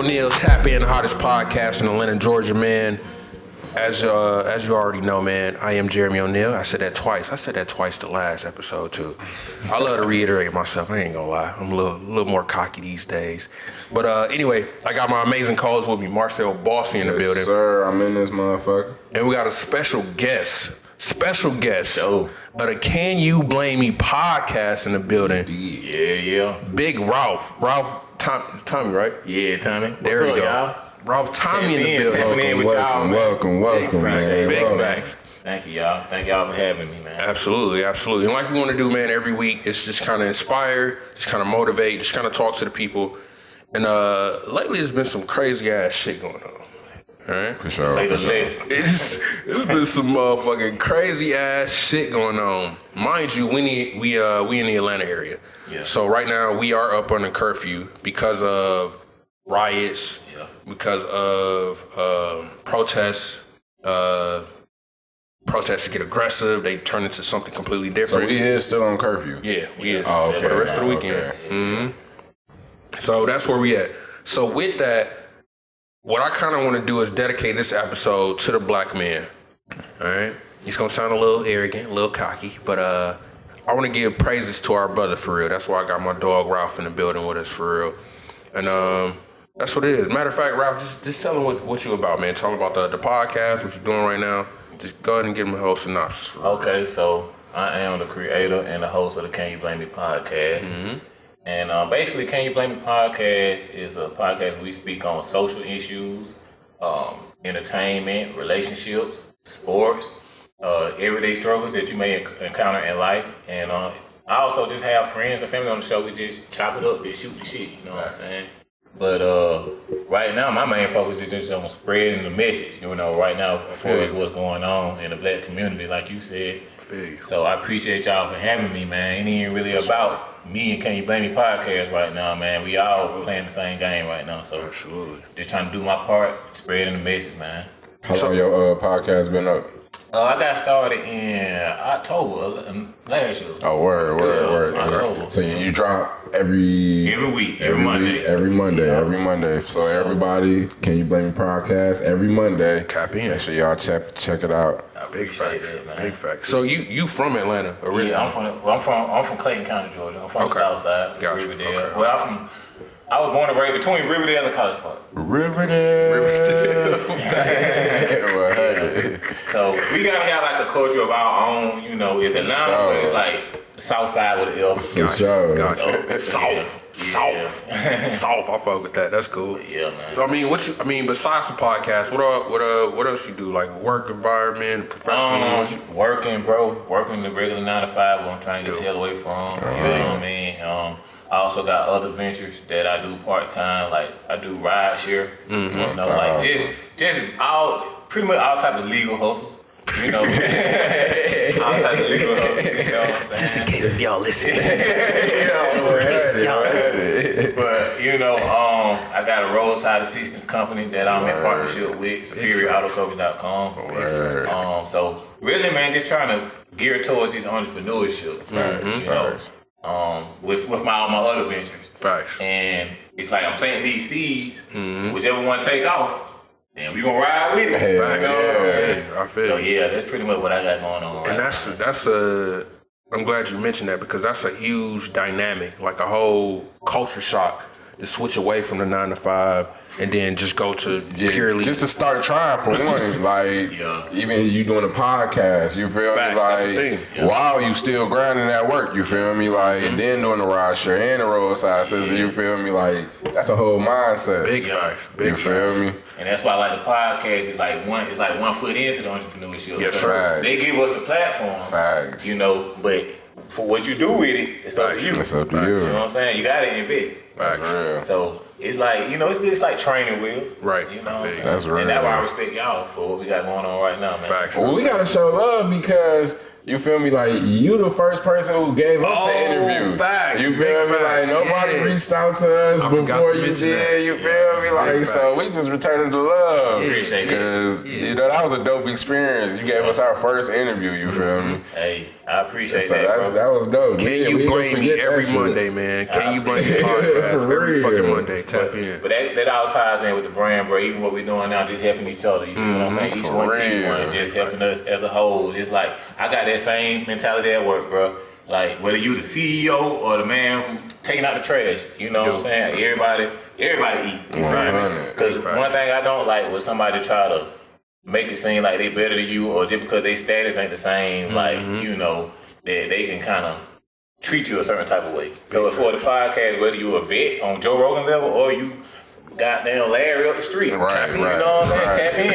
O'Neal, Tap In, the hottest podcast in Atlanta, Georgia, man. As you already know, man, I am Jeremy O'Neal. I said that twice. The last episode, too. I love to reiterate myself. I ain't gonna lie. I'm a little more cocky these days. But anyway, I got my amazing co-host with me, Marcel Bossy, in the building. Yes, sir. I'm in this motherfucker. And we got a special guest of the Can You Blame Me podcast in the building. Yeah. Big Ralph Tommie, right? Yeah, Tommie. There we go. Y'all? Ralph Tommie in the building. Welcome, man. Big facts. Thank you, y'all. Thank y'all for having me, man. Absolutely. And like we want to do, man, every week, it's just kind of inspire, just kind of motivate, just kind of talk to the people. And lately, there's been some crazy ass shit going on. All right? For sure. Say the list. It's been some motherfucking crazy ass shit going on. Mind you, we in the Atlanta area. Yeah. So right now, we are up on a curfew because of riots, because of protests. Protests get aggressive. They turn into something completely different. So we is still on curfew? Yeah, we is. Oh, okay. For the rest of the weekend. Okay. Mm-hmm. So that's where we at. So with that, what I kind of want to do is dedicate this episode to the black man. All right? It's going to sound a little arrogant, a little cocky, but I want to give praises to our brother for real. That's why I got my dog Ralph in the building with us for real. And that's what it is. Matter of fact, Ralph, just tell them what you about, man. Tell them about the podcast, what you're doing right now. Just go ahead and give them a whole synopsis. Okay, so I am the creator and the host of the Can You Blame Me podcast. Mm-hmm. And basically, Can You Blame Me podcast is a podcast where we speak on social issues, entertainment, relationships, sports, everyday struggles that you may encounter in life. And I also just have friends and family on the show. We just chop it up, just shoot the shit, you know what I'm saying? But right now, my main focus is just on spreading the message. You know, right now, for what's going on in the black community, like you said. So I appreciate y'all for having me, man. It ain't really about me and Can You Blame Me podcast right now, man. We all playing the same game right now. So just trying to do my part, spreading the message, man. How long your podcast been up? I got started in October last year. Oh, word. October. So you drop every week, every Monday. So everybody, Can You Blame Me podcast every Monday. Tap in. Make sure y'all check it out. Big facts. So you from Atlanta originally? Yeah, I'm from Clayton County, Georgia. I'm from the South Side, Riverdale. Okay. Well, I was born and raised between Riverdale and College Park. Riverdale. So we gotta have like a culture of our own, you know. It's Atlanta, but it's like the South Side with the L. For sure. Gotcha. South. I fuck with that. That's cool. Yeah, man. So besides the podcast, what else you do? Like work environment, professionally? Working the regular 9 to 5. What I'm trying to get the hell away from. You know what I mean? I also got other ventures that I do part time, like I do ride share. Mm-hmm. You know, like just pretty much all type of legal hustles. You know, all type of legal hustles. You know what I'm saying? Just in case if y'all listen. But you know, I got a roadside assistance company that I'm in partnership with, SuperiorAutoCoverage.com. So really, man, just trying to gear towards this entrepreneurship. You know. With my other ventures. Facts. And it's like I'm planting these seeds, whichever one take off, then we gonna ride with it. Hey, I feel. So yeah, that's pretty much what I got going on. And that's I'm glad you mentioned that because that's a huge dynamic, like a whole culture shock to switch away from the 9 to 5 and then just go to purely just to start trying for one. Like even you doing a podcast, you feel me? Like while you still grinding at work, you feel me? Like and then doing the ride share and the roadside system, you feel me? Like that's a whole mindset. Big facts. You feel me? And that's why I like the podcast is like one foot into the entrepreneurship. Yes, right. They give us the platform. Facts. You know, but for what you do with it, it's up to you. It's up to you. You know what I'm saying? You gotta invest. Facts. So it's like, you know, it's like training wheels. Right. You know, that's real. And that's why I respect y'all for what we got going on right now, man. Facts. Well, we gotta show love because you feel me? Like you the first person who gave us an interview. Facts. You feel me? Like nobody reached out to us before you did. You feel me? Like so, we just returned the love. Appreciate it. Because you know that was a dope experience. You gave us our first interview. You feel me? Hey, I appreciate So that, bro. that was dope. Can you blame me every Monday, man? Can you blame me podcast every fucking Monday? tap in. But that all ties in with the brand, bro. Even what we're doing now, just helping each other. You see what I'm saying? Each one teach one, just helping us as a whole. It's like I got that same mentality at work, bro. Like whether you the CEO or the man who taking out the trash, you know what I'm saying? Everybody eat. Because one thing I don't like was somebody try to make it seem like they better than you, or just because their status ain't the same, like you know that they can kind of treat you a certain type of way. So for the podcast, whether you a vet on Joe Rogan level or you goddamn Larry up the street, tap in, you know what I'm saying? Tap in.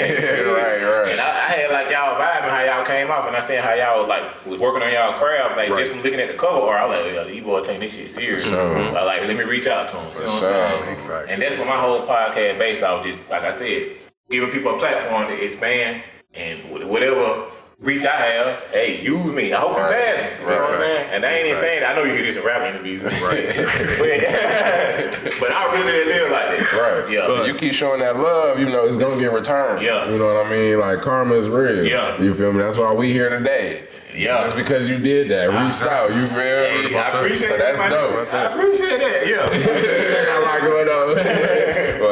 Right. And I had like y'all vibing how y'all came off, and I seen how y'all like was working on y'all craft, like just from looking at the cover, or I was like, yo, these boys taking this shit serious. So I like, let me reach out to them. You know what I'm saying? And that's what my whole podcast based off. Just like I said, giving people a platform to expand and whatever reach I have, hey, use me. I hope you pass me. You see what I'm saying? And I ain't even saying that. I know you hear this in rap interviews. But I really live like that. Right. Yeah. But you keep showing that love, you know, it's going to get returned. Yeah. You know what I mean? Like, karma is real. Yeah. You feel me? That's why we here today. Yeah. Just because you did that, reached out, you feel me? I appreciate so that's dope. I appreciate that, yeah. I like going on.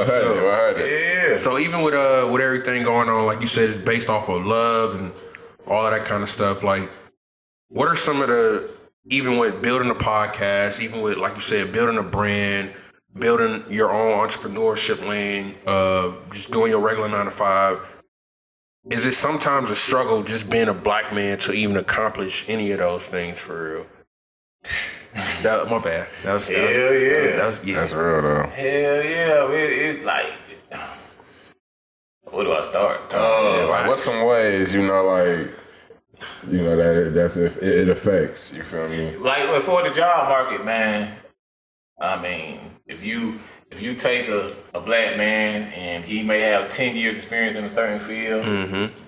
100. Yeah. So even with everything going on, like you said, it's based off of love and all of that kind of stuff. Like, what are some of the, even with building a podcast, even with, like you said, building a brand, building your own entrepreneurship lane, just doing your regular 9 to 5, is it sometimes a struggle just being a black man to even accomplish any of those things for real? My bad. Hell yeah. That's real though. Hell yeah. It's like, where do I start? Like, what's some ways, you know, like, you know, that's if it affects, you feel me? Like, for the job market, man, I mean, if you take a black man and he may have 10 years experience in a certain field,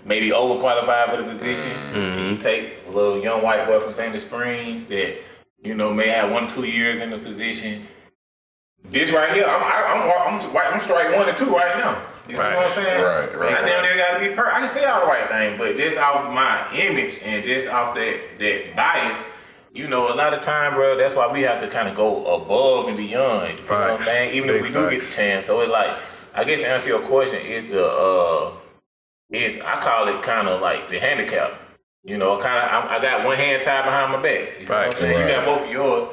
maybe overqualified for the position, you take a little young white boy from Sandy Springs that, you know, may have 1 or 2 years in the position. This right here, I'm strike 1 and 2 right now. You see what I'm saying? Right. I damn near gotta be perfect. I can say all the right thing, but just off my image and just off that bias, you know, a lot of time, bro, that's why we have to kind of go above and beyond. You see what I'm saying? Even if we do get the chance. So it's like, I guess to answer your question, I call it kind of like the handicap. You know, I got one hand tied behind my back. You see what I'm saying? You got both of yours.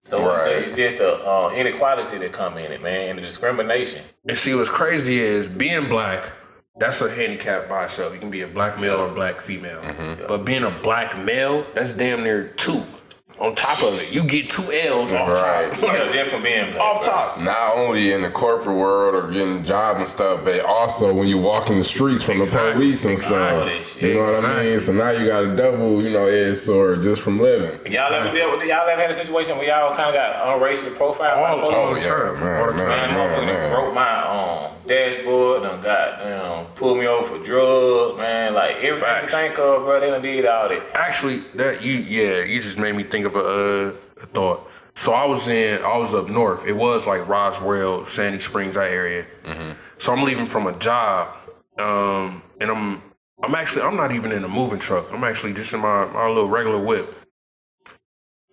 So it's just the inequality that come in it, man, and the discrimination. And see, what's crazy is being black, that's a handicap by itself. You can be a black male or a black female. But being a black male, that's damn near 2. On top of it, you get 2 L's off top. Just from being black. Off top. Not only in the corporate world or getting jobs and stuff, but also when you walk in the streets from the police and stuff. You know what I mean? So now you got a double, you know, edged sword just from living. Y'all ever had a situation where y'all kind of got racially profiled? All the time. Man, broke my dashboard and pulled me over for drugs, man. Like everything you think of, bro, they done did all that. Actually, you just made me think of a thought. So I was up north. It was like Roswell, Sandy Springs, that area. So I'm leaving from a job, and I'm not even in a moving truck. I'm actually just in my little regular whip,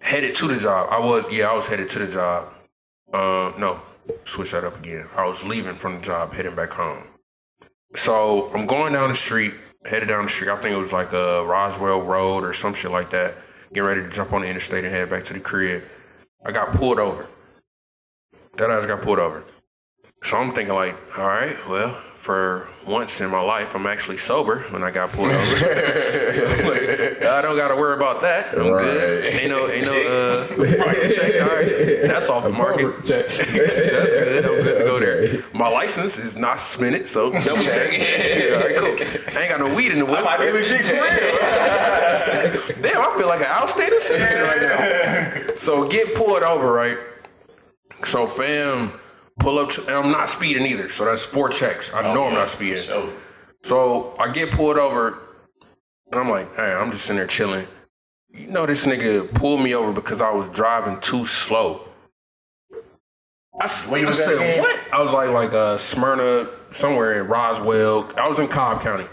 headed to the job. I was headed to the job. No, switch that up again. I was leaving from the job, heading back home. So I'm going down the street, headed down the street. I think it was like a Roswell Road or some shit like that. Getting ready to jump on the interstate and head back to the crib. I got pulled over. That ass got pulled over. So I'm thinking like, all right, well, for once in my life, I'm actually sober when I got pulled over. So like, I don't got to worry about that. I'm good. Ain't no parking check. All right, that's off the market. That's good. I'm good to go there. My license is not suspended, so double check. All right, cool. I ain't got no weed in the whip. I might be legit for real. Damn, I feel like an outstanding citizen right now. So get pulled over, right? So fam, pull up, and I'm not speeding either. So that's 4 checks. I know I'm not speeding. Sure. So I get pulled over, and I'm like, hey, I'm just sitting there chilling. You know, this nigga pulled me over because I was driving too slow. I said, what? I was like Smyrna, somewhere in Roswell. I was in Cobb County.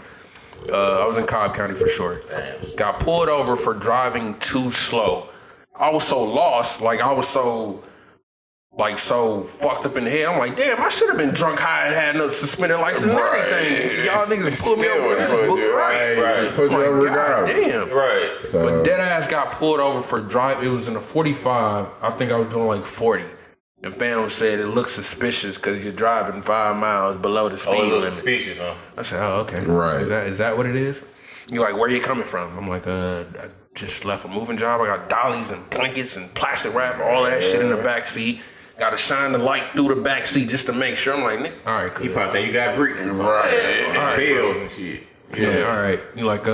For sure. Damn. Got pulled over for driving too slow. I was so lost, like I was so like so fucked up in the head. I'm like, damn, I should have been drunk high and had no suspended license and everything. Y'all niggas pulled me over for this book. Right. Put you over regardless. Damn. Right. So, But dead ass got pulled over for driving. It was in a 45. I think I was doing like 40. And fam said it looks suspicious because you're driving 5 miles below the speed limit. Oh, it looks suspicious, huh? I said, oh, okay. Right. Is that what it is? You're like, where are you coming from? I'm like, I just left a moving job. I got dollies and blankets and plastic wrap, all that shit in the back seat. Got to shine the light through the back seat just to make sure. I'm like, Nick, all right, cool. You probably think you got bricks and something. Right. And bills and shit. Yeah, all right. You like,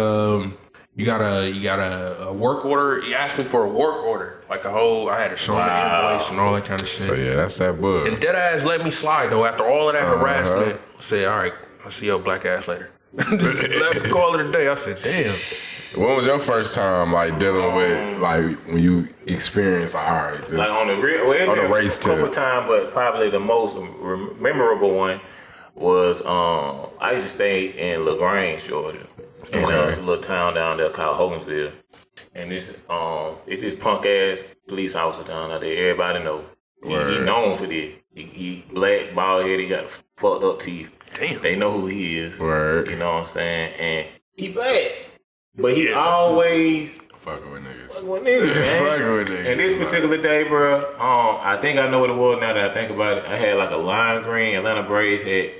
you got a work order. He asked me for a work order, like I had to show him the invoice and all that kind of shit. So yeah, that's that book. And dead ass let me slide though. After all of that harassment, I said, all right, I'll see your black ass later. Let me call it a day. I said, damn. When was your first time like dealing with like when you experienced like, all right, this, Like on the race tip? A couple times, but probably the most memorable one was I used to stay in LaGrange, Georgia, and it's a little town down there called Hogansville, and this it's this punk ass police officer down there. Everybody know he known for this. He black, bald head, he got fucked up teeth. Damn. They know who he is. Word. You know what I'm saying? And he black, but he always fucking with niggas. fucking with niggas, man. Fucking with niggas. And this particular day, bro, I think I know what it was now that I think about it. I had like a lime green Atlanta Braves hat,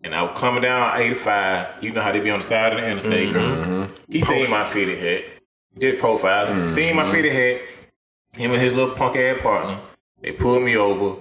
and I was coming down 85. You know how they be on the side of the interstate. He seen my fitted hat, did profiling, seen my fitted hat. Him and his little punk ass partner, they pulled me over.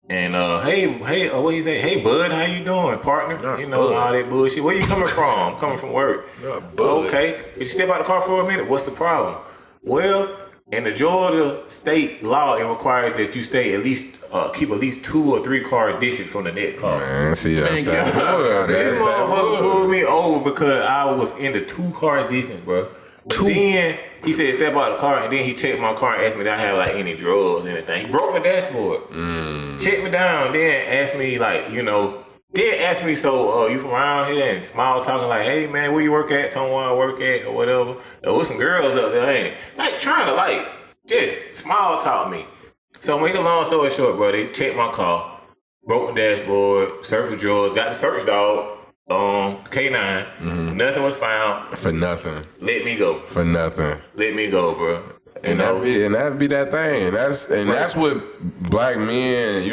And hey, what he say? Hey, bud, how you doing, partner? Not you know, bud. all that bullshit. Where you coming from? I'm coming from work. Not bud. Okay. Did you step out the car for a minute? What's the problem? Well, in the Georgia state law, it requires that you stay at least keep at least 2 or 3 car distance from the next car. Man, see, that's Man, that get book. This That's that motherfucker book. pulled me over because I was in the 2 car distance, bro. But then he said step out of the car, and then he checked my car and asked me did I have like any drugs or anything. He broke my dashboard, checked me down, then asked me like, then asked me, so you from around here, and small talking like, hey man, where you work at? Someone I work at or whatever. There was some girls up there, ain't it? Like trying to like just small talk me. So make a long story short, bro, they checked my car, broke my dashboard, searched for drugs, got the search dog. K9, nothing was found. For nothing. Let me go. For nothing. Let me go, bro. And that'd be that thing. That's what black men,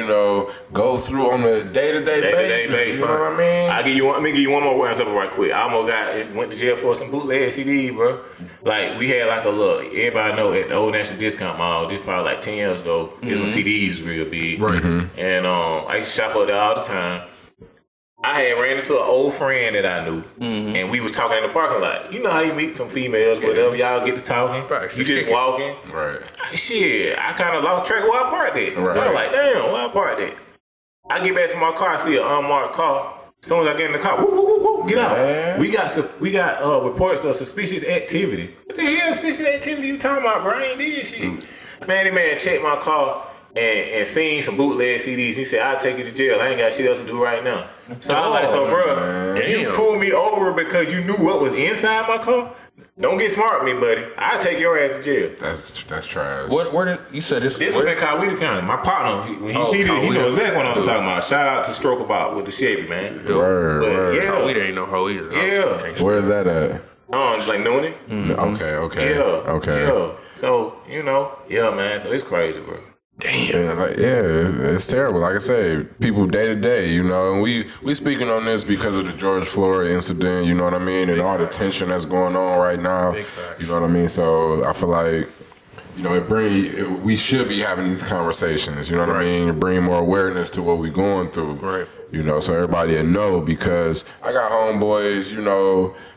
go through on a day-to-day basis. You know what I mean? Let me give you one more word right quick. I almost went to jail for some bootleg CDs, bro. Like we had like a look. Everybody know at the Old National Discount Mall. This probably like 10 years ago. This when CDs was real big. Right. And I used to shop up there all the time. I had ran into an old friend that I knew, and we was talking in the parking lot. You know how you meet some females, whatever, y'all get to talking. Facts. You just walking. Right. Shit, I kind of lost track of where I parked it. So I was like, damn, where I parked it? I get back to my car, I see an unmarked car. As soon as I get in the car, woo, woo, woo, woo, get out. Man. We got reports of suspicious activity. What the hell suspicious activity you talking about, bro? I ain't did shit. Man, that man checked my car. And seen some bootleg CDs. He said, I'll take you to jail. I ain't got shit else to do right now. So I was like, so bro, you pulled me over because you knew what was inside my car? Don't get smart with me, buddy. I'll take your ass to jail. That's trash. Where did you said this? This was in Coweta County. My partner, when he see this, he knows exactly what I'm talking about. Shout out to Stroke About with the Chevy, man. Word. Yeah. Coweta ain't no hoe either. Yeah. Where is that at? Like Noonan. Okay. Yeah. So, yeah, man. So it's crazy, bro. Damn. It's terrible. Like I say, people day to day, and we speaking on this because of the George Floyd incident, you know what I mean, and all the tension that's going on right now. Big facts. You know what I mean? So I feel like, we should be having these conversations, you know what I mean? Bring more awareness to what we going through. Right. So everybody will know, because I got homeboys,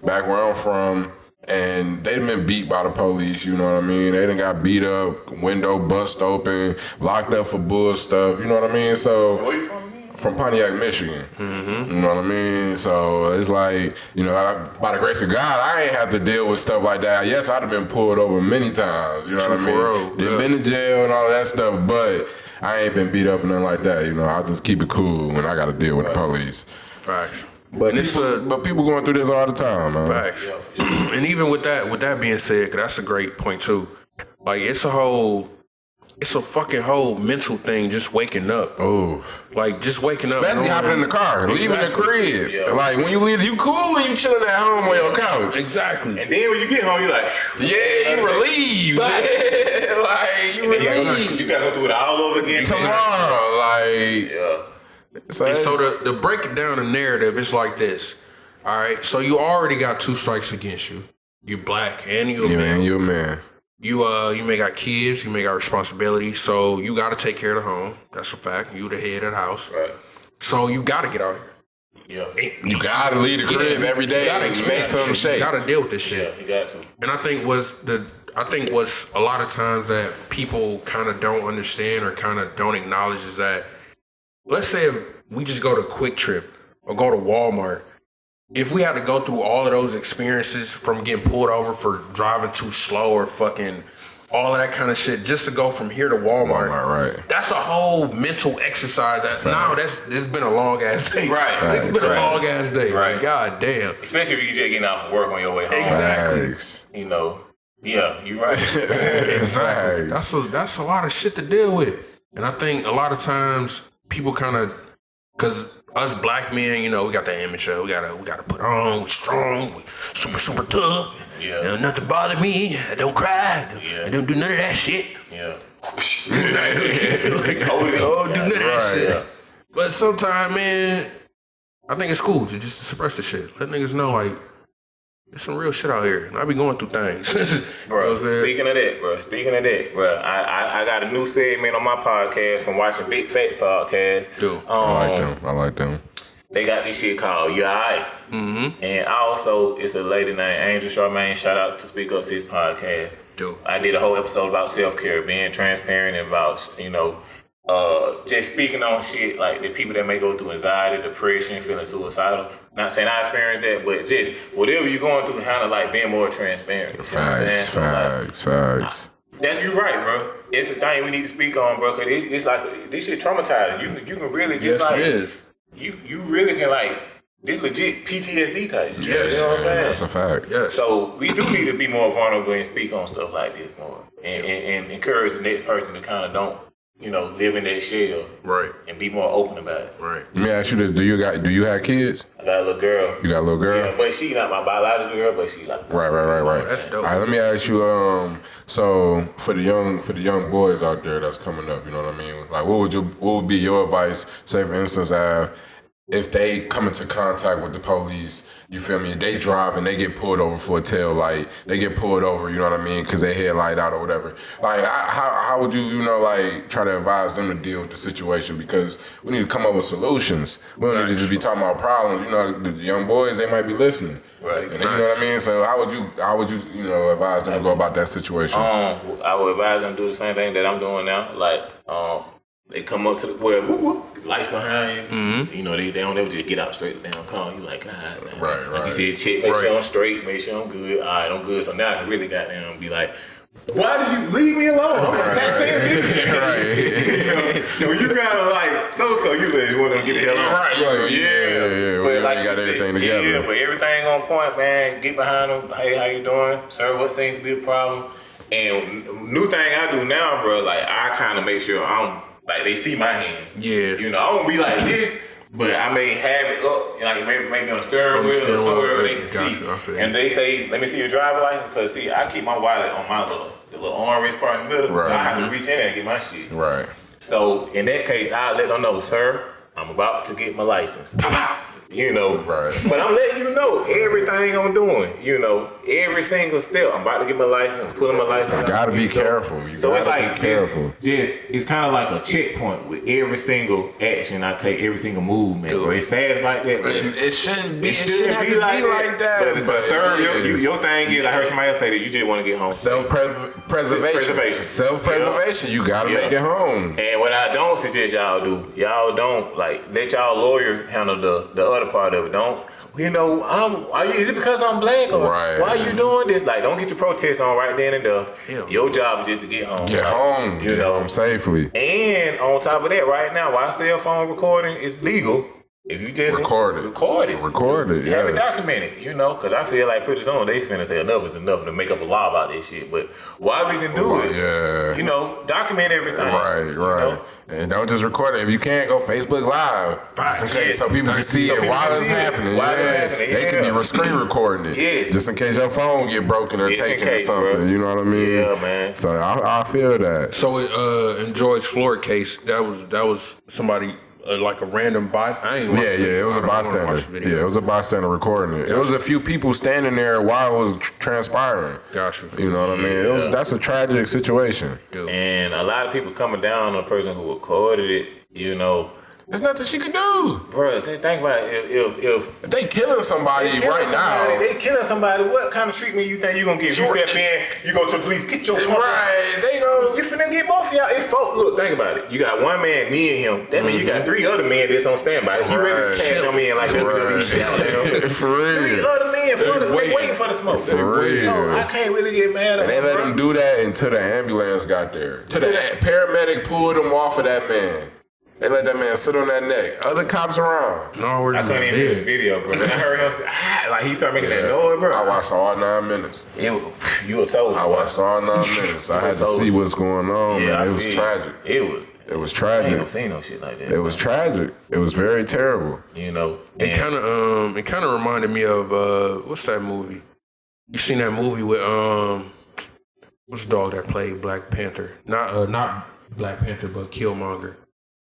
back where I'm from, and they done been beat by the police, you know what I mean? They done got beat up, window bust open, locked up for bull stuff, you know what I mean? So, Where you from? From Pontiac, Michigan. You know what I mean? So it's like, by the grace of God, I ain't have to deal with stuff like that. Yes, I'd have been pulled over many times, you know what I mean? Been to jail and all that stuff, but I ain't been beat up and nothing like that. I just keep it cool when I got to deal with the police. Facts. But people going through this all the time, man. Facts. And even with that being said, 'cause that's a great point too. Like it's a whole it's a fucking whole mental thing just waking up. Oh. Like, just waking up. Especially hopping in the car, leaving the crib. Yeah. Like, when you leave, you cool when you chilling at home on your couch. Exactly. And then when you get home, you like, yeah, you relieved. Like, you relieved. You gotta go through it all over again. Tomorrow, like. Yeah. So to break it down, the narrative, it's like this. All right, so you already got 2 strikes against you. You black and you a man. And you a man. You may got kids, you may got responsibilities, so you got to take care of the home. That's a fact. You the head of the house. Right. So you got to get out Yeah. here. You got to leave the crib every day and make something shake. You got to deal with this shit. Yeah, you got to. And I think what's a lot of times that people kind of don't understand or kind of don't acknowledge is that, let's say if we just go to Quick Trip or go to Walmart, if we had to go through all of those experiences from getting pulled over for driving too slow or fucking all of that kind of shit just to go from here to Walmart, right? That's a whole mental exercise. It's been a long ass day. Right. It's been a long ass day. Right. Like, God damn. Especially if you just getting out from work on your way home. Exactly. You know. Yeah, you're right. Exactly. That's a lot of shit to deal with. And I think a lot of times people kind of, because us black men, you know, we got that image of we gotta put on, we strong, we super tough. Yeah. You know, nothing bother me. I don't cry. I don't do none of that shit. Yeah. Exactly. Like, don't do none of that shit. Yeah. But sometimes, man, I think it's cool to just suppress the shit. Let niggas know, like, there's some real shit out here. And I be going through things. Bro, speaking of that, bro, I got a new segment on my podcast from watching Big Facts podcast. Dude. I like them. They got this shit called You Alright? Mm-hmm. And also, it's a lady named Angel Charmaine. Shout out to Speak Up Sis podcast. Dude. I did a whole episode about self-care, being transparent and about, you know, just speaking on shit like the people that may go through anxiety, depression, feeling suicidal. Not saying I experienced that, but just whatever you're going through, kind of like being more transparent. You know what I'm saying? Facts. That's you right, bro. It's a thing we need to speak on, bro. Cause it's like this shit traumatizing. You can really just you really can like this legit PTSD type shit. Yes, you know what I'm saying? That's a fact. Yes. So we do need to be more vulnerable and speak on stuff like this more, and encourage the next person to kind of don't, you know, live in that shell, right, and be more open about it. Right. Let me ask you this: Do you have kids? I got a little girl. You got a little girl? Yeah, but she not my biological girl, but she like right. That's dope. All right, let me ask you. So for the young boys out there that's coming up, you know what I mean? Like, what would be your advice? Say, for instance, if they come into contact with the police, you feel me? They drive and they get pulled over for a tail light. They get pulled over, you know what I mean? Because they headlight out or whatever. Like, how would you know, like, try to advise them to deal with the situation? Because we need to come up with solutions. We don't need to just be talking about problems. You know, the young boys, they might be listening. Right. And you know what I mean? So how would you advise them to go about that situation? I would advise them to do the same thing that I'm doing now. Like, they come up to the lights behind you. Mm-hmm. You know, they don't ever just get out straight down car. You like, God, man. Right. Like you said, check, make sure I'm straight, make sure I'm good. All right, I'm good. So now I can really goddamn be like, why did you leave me alone? I'm a taxpayer citizen. Right. You know, you gotta like so you just want them to get the hell on. Right. Yeah. But like got everything together. Yeah, but everything on point, man. Get behind them. Hey, how you doing? Sir, what seems to be the problem? And new thing I do now, bro, like I kind of make sure I'm like they see my hands. Yeah. You know, I won't be like this, but I may have it up, like maybe on the steering wheel or somewhere where they can see. And they say, let me see your driver's license, because see, I keep my wallet on my little arm part in the middle, so I have to reach in there and get my shit. Right. So in that case, I'll let them know, sir, I'm about to get my license. You know, right. But I'm letting you know everything I'm doing. You know, every single step. I'm about to get my license, pulling my license. You gotta be careful. So it's like it's kind of like a checkpoint with every single action I take, every single movement. Bro. It sounds like that. But it shouldn't be. It shouldn't be like that. But sir, your thing is, I heard somebody else say that you just want to get home. Self-preservation. Self-preservation. You gotta make it home. And what I don't suggest y'all do, y'all don't like let y'all lawyer handle the other part of it. Don't, you know, is it because I'm black or why are you doing this? Like, don't get your protest on right then and there. Your job is just to get home. Get home. Get home safely. And on top of that, right now, while cell phone recording is legal, If you just record it, have it documented, you know, because I feel like pretty soon they finna say enough is enough to make up a law about this shit. But while we can do it, you know, document everything. Right. You know? And don't just record it. If you can't, go Facebook Live. Just in case so people can see it while it's happening. They can be screen recording it. Just in case your phone get broken or taken or something. Bro. You know what I mean? Yeah, man. So I feel that. So in George Floyd case, that was somebody. Like a random bystander. It was a bystander. Yeah, it was a bystander recording it. It was a few people standing there while it was transpiring. Gotcha. You know what I mean? That's a tragic situation. And a lot of people coming down on the person who recorded it, you know. There's nothing she could do. Bro, think about it. If they killing somebody now. They killing somebody. What kind of treatment you think you gonna give? You step in, you go to the police, get your pump. Right. They go. You finna get both of y'all. It's folk. Look, think about it. You got one man, me and him. That means you got 3 other men that's on standby. He ready to tag them in like WWE. For real. 3 other men waiting for the smoke. For real. So I can't really get mad at them. They let them do that until the ambulance got there. Till the paramedic pulled them off of that man. They let that man sit on that neck. Other cops around. No, I couldn't even hear the video, bro. I heard him say, like he started making that noise, bro. I watched all 9 minutes. You were soldier. I watched all 9 minutes. I had to see what's going on. Yeah, man. It was tragic. It was tragic. I ain't never seen no shit like that. It was tragic. It was very terrible. You know, it kind of reminded me of what's that movie? You seen that movie with what's the dog that played Black Panther? Not Black Panther, but Killmonger.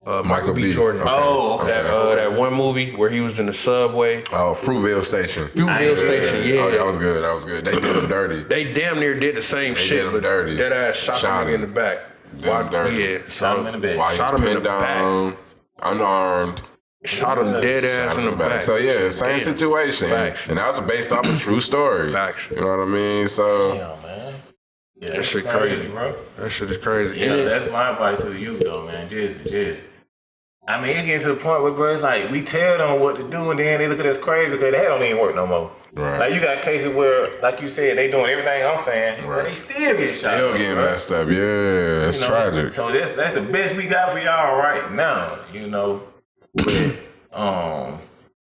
Michael B. Jordan. Okay. Oh, okay. That one movie where he was in the subway. Oh, Fruitvale Station. Fruitvale Station, yeah. Oh, that was good. They did him dirty. They damn near did the same shit. Did him dirty. That ass shot him in the back. Did him dirty. Yeah, shot him in the back. While shot him in the down, back. Unarmed. Shot him dead ass in the back. So yeah, same situation. Facts. And that was based off a true story. Facts. You know what I mean? So yeah, man. Yeah, that shit crazy, bro. That shit is crazy. Yeah, that's my advice to the youth though, man. Just. I mean, it gets to the point where, bro, it's like we tell them what to do, and then they look at us crazy because that don't even work no more. Right. Like you got cases where, like you said, they doing everything I'm saying, but they still get shot. Still getting messed up. Yeah, it's tragic. So that's the best we got for y'all right now, you know. But,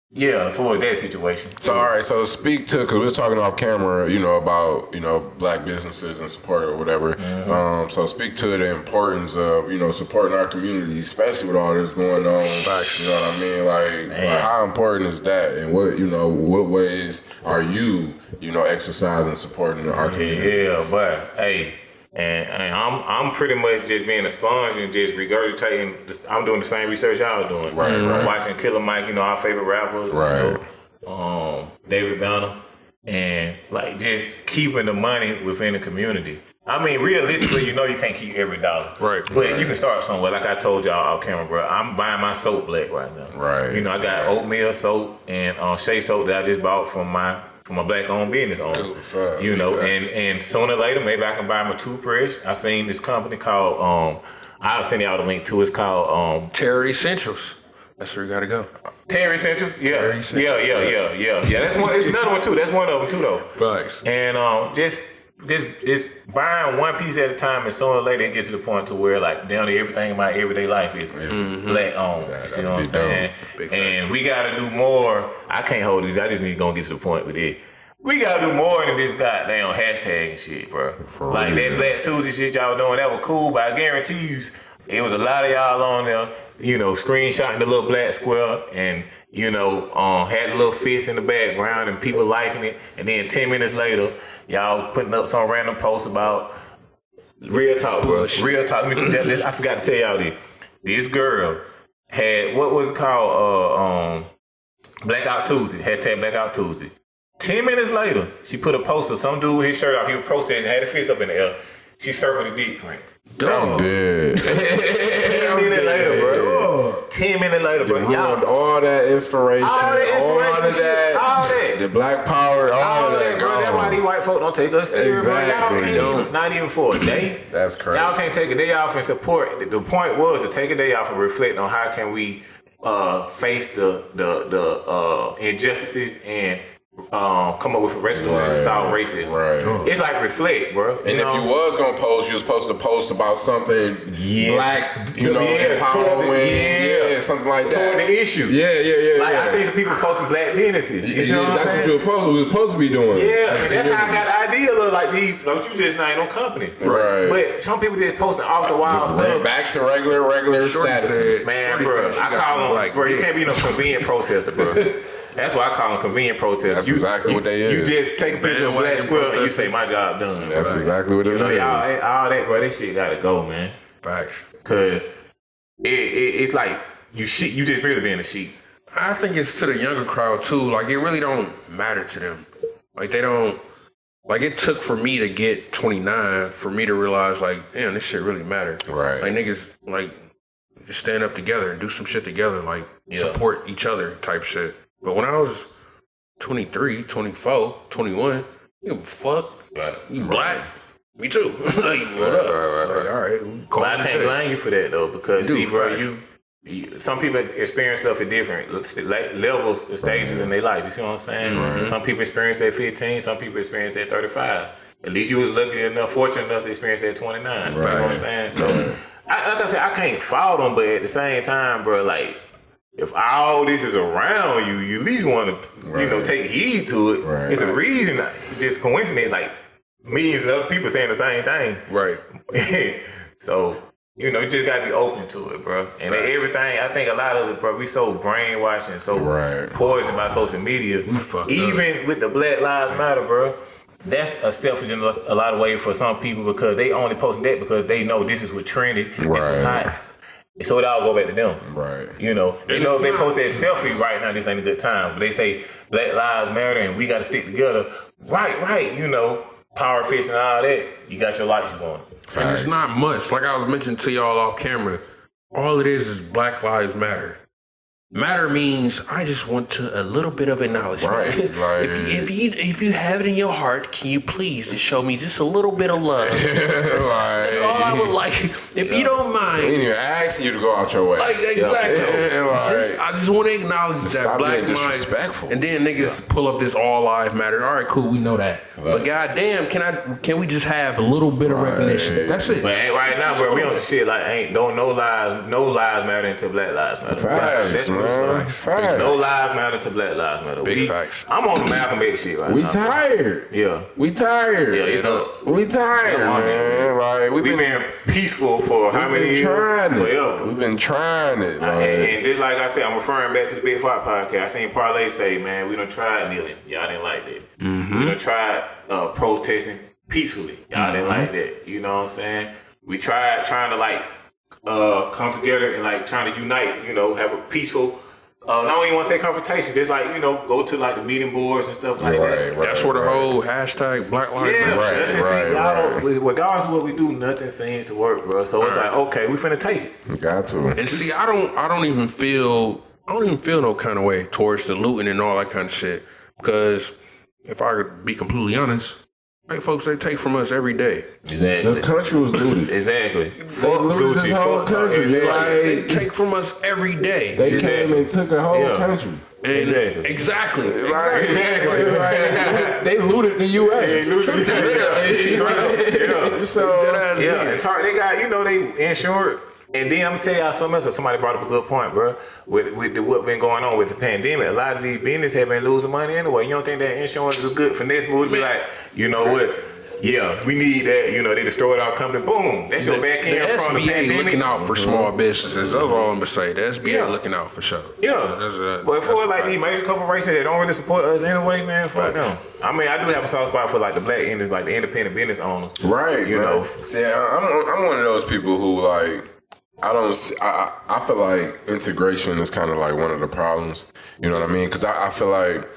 yeah, for that situation. So all right, so speak to, because we were talking off camera, you know, about, you know, black businesses and support or whatever. Mm-hmm. So speak to the importance of, you know, supporting our community, especially with all this going on. Facts. You know what I mean? Like how important is that, and what, you know, what ways are you, you know, exercising supporting our community? Yeah, but hey. And I'm pretty much just being a sponge and just regurgitating. I'm doing the same research y'all doing. Right. I'm watching Killer Mike, you know, our favorite rappers. Right. You know, David Banner. And, like, just keeping the money within the community. I mean, realistically, you know you can't keep every dollar. Right. But you can start somewhere. Like I told y'all off camera, bro. I'm buying my soap black right now. Right. You know, I got oatmeal soap and shea soap that I just bought from my black-owned business owners, you know, and sooner or later, maybe I can buy my toothbrush. I seen this company called, I'll send y'all the link to. It's called Terry Essentials. That's where you gotta go. Terry Essentials, yeah, Terry Essentials. Yeah. That's one. It's another one too. That's one of them too, though. Thanks. And just buying one piece at a time, and sooner or later it gets to the point to where like down to everything in my everyday life is black owned. You see what I'm saying? And we gotta do more. I can't hold this. I just need to go and get to the point with it. We gotta do more than this goddamn hashtag and shit, bro. Like that Black Tuesday shit y'all were doing, that was cool, but I guarantee you, it was a lot of y'all on there, you know, screenshotting the little black square and, you know, had a little fist in the background and people liking it. And then 10 minutes later, y'all putting up some random post about real talk, bro. Real talk. I forgot to tell y'all this. This girl had, what was it called? Blackout Tuesday. Hashtag Blackout Tuesday. 10 minutes later, she put a post of some dude with his shirt off. He was protesting, had a fist up in the air. She circled the dick print. I'm dead. 10 minutes later, bro. 10 minutes later, bro. Y'all, all that inspiration, all that, the black power, all of that, bro. That's why these white folk don't take us serious, exactly. bro. Y'all can't, not even for a day. That's crazy. Y'all can't take a day off and support. The point was to take a day off and reflect on how can we face the injustices and come up with a resolution to solve racism. Right. It's like reflect, bro. And if you was gonna post, you was supposed to post about something black, empowering, something like that. Toward the issue. Yeah. Like I see some people posting black businesses. You know what I'm saying? That's what you were supposed to be doing. Yeah, that's how I got the idea of like these. Don't you just name no companies? Right. But some people just posting off the wild stuff. Back to regular statuses. Man, bro, I call them like, bro, you can't be no convenient protester, bro. That's why I call them convenient protesters. That's exactly what they is. You just take a picture of a black squirrel and you say, my job done. That's exactly what it is. All that, bro, this shit gotta go, man. Facts. Cause it's like you just really being a sheep. I think it's to the younger crowd too. Like it really don't matter to them. Like they don't. Like it took for me to get 29 for me to realize like, damn, this shit really matters. Right. Like niggas like just stand up together and do some shit together. Like support each other type shit. But when I was 23, 24, 21, you give a fuck. Right. You black. Me too. Like, what up? Right. Like, all right. But I can't blame you for that though, because see, bro, you some people experience stuff at different levels and stages in their life. You see what I'm saying? Mm-hmm. Some people experience at 15, some people experience at 35. At least you was lucky enough, fortunate enough to experience at 29. Right. You see what I'm saying? So, like I said, I can't fault them, but at the same time, bro, like, if all this is around you, you at least want to, take heed to it. Right. It's a reason, just coincidence, like millions of other people saying the same thing. Right. So, you just got to be open to it, bro. And everything, I think a lot of it, bro, we so brainwashed and so poisoned by social media. Even with the Black Lives Matter, bro, that's a selfish in a lot of ways for some people because they only posting that because they know this is what trended, this was hot. So it all go back to them. Right. They know if they post that selfie right now, this ain't a good time. But they say Black Lives Matter and we got to stick together. Right. Power fist and all that. You got your likes you want. And it's not much. Like I was mentioning to y'all off camera, all it is Black Lives Matter. Matter means I just want a little bit of acknowledgement. Right. Like, if you have it in your heart, can you please just show me just a little bit of love? That's all I would like. If you don't mind. I ain't even asking you to go out your way. Like, exactly. I just want to acknowledge that Black lives. And then niggas pull up this all lives matter. All right, cool, we know that. Right. But goddamn, can we just have a little bit of recognition? That's it. But right now, bro, we on some shit like no lives matter until Black Lives matter. Facts. No lives matter to Black Lives Matter. Big facts. I'm on the Malcolm X shit right now. We tired. Yeah. We tired. Yeah, it's up. We tired, man. Like we've been peaceful for how many years? Forever. We've been trying it. And just like I said, I'm referring back to the Big Fight podcast. I seen Parlay say, man, we done tried kneeling. Y'all didn't like that. Mm-hmm. We done tried protesting peacefully. Y'all didn't like that. You know what I'm saying? We tried trying to come together and trying to unite, have a peaceful, I don't even want to say confrontation, just go to the meeting boards and stuff like that. That's where the whole hashtag Black Lives Matter. Regardless of what we do, nothing seems to work, bro. So it's okay, we finna take it. Got to. And see, I don't even feel no kind of way towards the looting and all that kind of shit. Because if I could be completely honest, white folks, they take from us every day. Exactly. This country was looted. Exactly. They looted this whole country. They take from us every day. They came and took a whole country. And exactly. They looted the U.S. They got, they insured. And then I'm gonna tell y'all something else. Somebody brought up a good point, bro. With what been going on with the pandemic, a lot of these businesses have been losing money anyway. You don't think that insurance is a good finesse move to be like, you know what? Yeah, we need that. They destroyed our company. Boom. That's your back end from the pandemic. Looking out for small businesses. That's all I'm gonna say. The SBA looking out for sure. Yeah. But for these major corporations that don't really support us anyway, man, fuck them. I mean, I do have a soft spot for the black industry, the independent business owners. Right. You know. See, I'm one of those people who I feel like integration is kind of one of the problems. You know what I mean? Because I feel like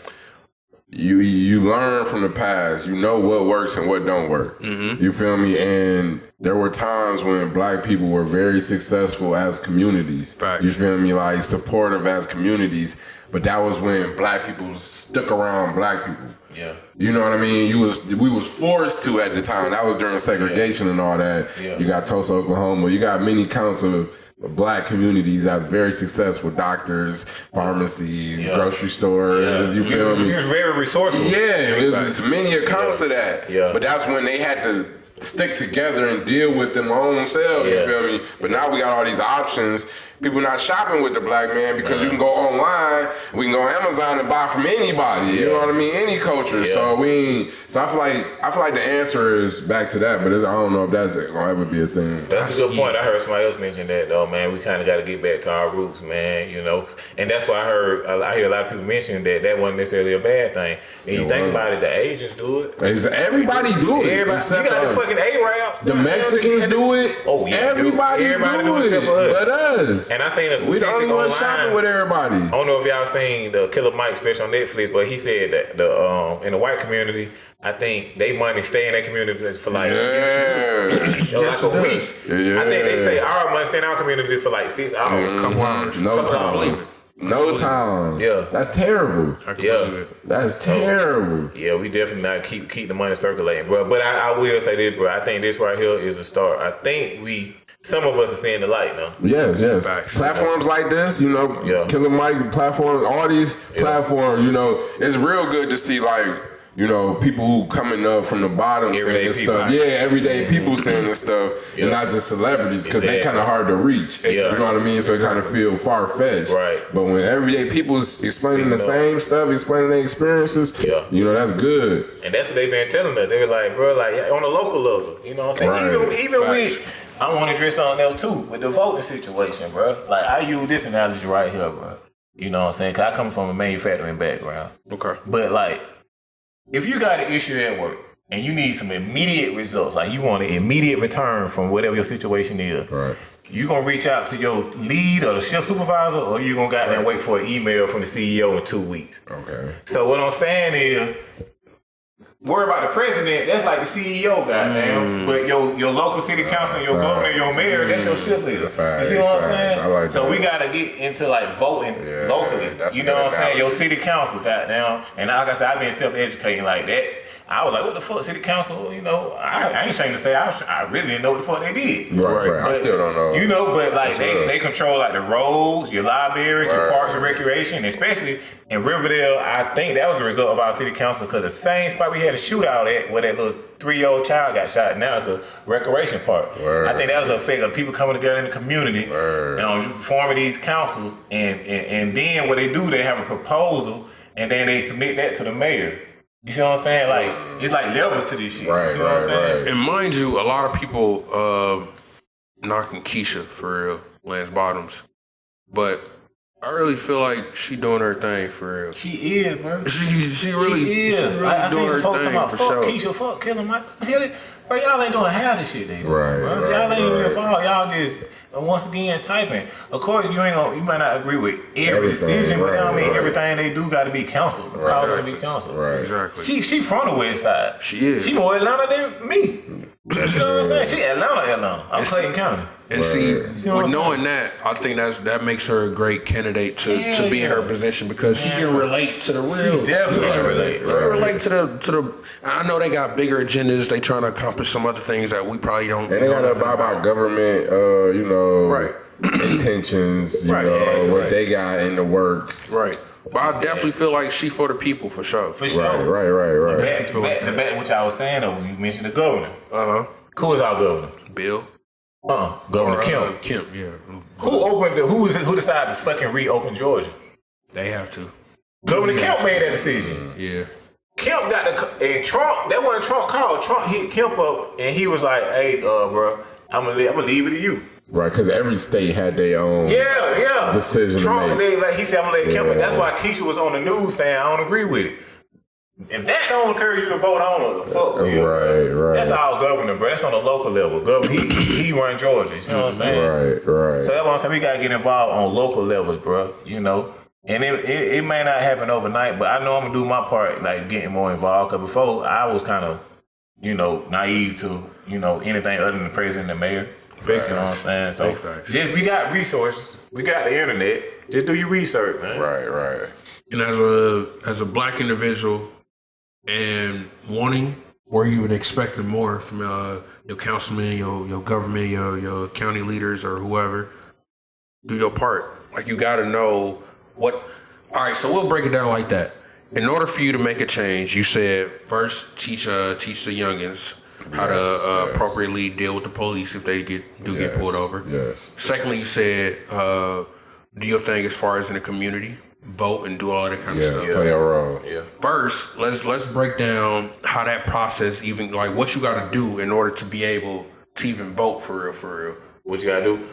you learn from the past. You know what works and what don't work. Mm-hmm. You feel me? And there were times when black people were very successful as communities. Facts. You feel me? Supportive as communities. But that was when black people stuck around black people. Yeah. You know what I mean? We was forced to at the time. That was during segregation and all that. Yeah. You got Tulsa, Oklahoma. You got many counts of black communities have very successful doctors, pharmacies, grocery stores. You feel me? You're very resourceful. Yeah, there's many accounts of that. Yeah. But that's when they had to stick together and deal with them own selves. You feel me? But now we got all these options. People not shopping with the black man because you can go online, we can go on Amazon and buy from anybody. You know what I mean? Any culture. So I feel like the answer is back to that, but I don't know if that's gonna ever be a thing. That's a good point. I heard somebody else mention that though, man. We kind of got to get back to our roots, man. You know, and that's why I hear a lot of people mention that wasn't necessarily a bad thing. And you think about it, the Asians do it. Everybody do it. Except you got us. the fucking Arabs. The Mexicans do it. Oh yeah, everybody do it except for us. But us. And I seen a statistic we the only ones online. shopping with everybody. I don't know if y'all seen the Killer Mike special on Netflix, but he said that in the white community, I think they money stay in that community for like, like a week. I think they say our money stay in our community for like 6 hours. Couple hours. No Couple time. believe it. No time. Yeah. That's terrible. I can believe it. That's terrible. Yeah, we definitely not keep the money circulating, bro. But I will say this, bro. I think this right here is a start. I think some of us are seeing the light now. Yes. Facts. Platforms like this, Killer Mike platforms, all these platforms, it's real good to see people who coming up from the bottom saying this stuff. Yeah, everyday people saying this stuff, and not just celebrities, because they kind of hard to reach. You know what I mean? So it kind of feel far-fetched. Right. But when everyday people's explaining the same stuff, explaining their experiences, that's good. And that's what they've been telling us. They were like, bro, on a local level, you know what I'm saying? Right. Even with, I want to address something else too, with the voting situation, bro. Like, I use this analogy right here, bro. You know what I'm saying? Because I come from a manufacturing background. Okay. But, like, if you got an issue at work and you need some immediate results, like you want an immediate return from whatever your situation is, right, you going to reach out to your lead or the shift supervisor, or you going to goddamn wait for an email from the CEO in 2 weeks. Okay. So what I'm saying is, worry about the president, that's like the CEO, goddamn. But your local city council, your governor, your mayor, that's your shift leader. You see what I'm saying? I like so that. we gotta get into like voting locally. You know what I'm saying? Your city council, goddamn. And like I said, I've been self-educating like that. I was like, what the fuck, city council? I ain't ashamed to say I really didn't know what the fuck they did. Right. I still don't know. But like they control like the roads, your libraries, your parks and recreation, especially in Riverdale. I think that was a result of our city council, because the same spot we had a shootout at where that little 3-year-old child got shot, now it's a recreation park. I think that was an effect of people coming together in the community, forming these councils, and then what they do, they have a proposal, and then they submit that to the mayor. You see what I'm saying? Like, it's like levels to this shit. You see what I'm saying? And mind you, a lot of people knocking Keisha for real, Lance Bottoms. But I really feel like she doing her thing for real. She is, bro. She really doing her thing for sure. Fuck Keisha, fuck Killer Mike. Bro, y'all ain't doing half the shit they do. Right. Y'all ain't even involved. Y'all just once again typing. Of course, you might not agree with every decision, but everything they do got to be counseled. Got to be counseled. Right. Exactly. She from the West Side. She is. She more Atlanta than me. You know what I'm saying? She Atlanta. I'm Clayton County. And see, with knowing that, I think that makes her a great candidate to be in her position, because she can relate to the real. She definitely can relate. She can relate to the. I know they got bigger agendas. They trying to accomplish some other things that we probably don't. And they got to abide by government, intentions. You know what they got in the works. Right. But I definitely feel like she for the people, for sure. For sure. Right. Back what y'all was saying, though, when you mentioned the governor. Who is our governor? Bill. Governor Kemp. Kemp, yeah. Who decided to fucking reopen Georgia? They have to. Governor Kemp made that decision. Yeah. Kemp got and Trump, that wasn't Trump called. Trump hit Kemp up and he was like, hey, bro, I'm gonna leave it to you. Right, because every state had their own decision Trump, to make. he said, I'm gonna let Kemp, that's why Keisha was on the news saying, I don't agree with it. If that don't encourage you to vote, I don't know the fuck. Right. That's our governor, bro. That's on the local level. Governor, he run Georgia. You know what I'm saying? Right. So that's what I'm saying. We gotta get involved on local levels, bro. And it may not happen overnight, but I know I'm gonna do my part, like getting more involved. Cause before I was kind of, naive to, anything other than the president and the mayor. You know what I'm saying? So we got resources. We got the internet. Just do your research, man. Right. And as a black individual, and wanting or even expecting more from your councilman, your government, your county leaders or whoever, do your part. Like, you got to know what. All right, so we'll break it down like that. In order for you to make a change, you said first teach the youngins how to appropriately deal with the police if they get pulled over. Yes. Secondly, you said do your thing as far as in the community, vote and do all that kind of stuff. Play a role. Yeah. First, let's break down how that process, even like what you got to do in order to be able to even vote for real. What you gotta do?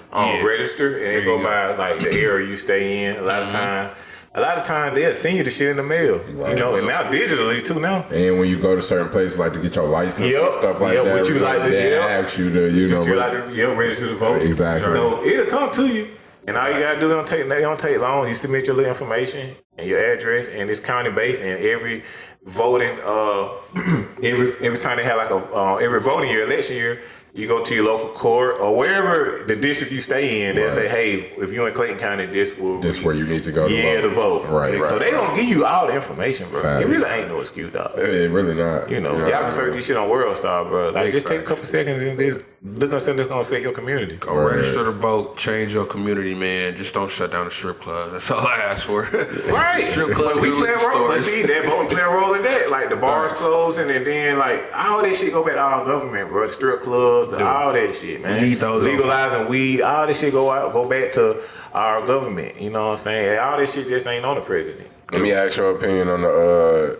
Register and go by like the area you stay in. A lot of times they'll send you the shit in the mail. Right. You know, and now digitally too now. And when you go to certain places, like to get your license and stuff like that, what you like to they ask you to, register to vote. Exactly. So it'll come to you. And all you gotta do, it don't take long. You submit your little information and your address, and it's county based. And every voting, every time they have like every voting year, election year, you go to your local court or wherever the district you stay in. They'll say, "Hey, if you're in Clayton County, this where you need to go to vote." Right. So they gonna give you all the information, bro. Facts. It really ain't no excuse, dog. It really not. You know, y'all can search this shit on WorldStar, bro. Like, just take a couple seconds and just look at something that's gonna affect your community. Go register to vote, change your community, man. Just don't shut down the strip club. That's all I ask for. Right. Strip club, we play a role. But see, that voting play a role in that. Like, the bars closing, and then like all that shit go back to our government, bro. The strip clubs, all that shit, man. We need those legalizing weed, all this shit go back to our government. You know what I'm saying? All this shit just ain't on the president. Let me ask your opinion on the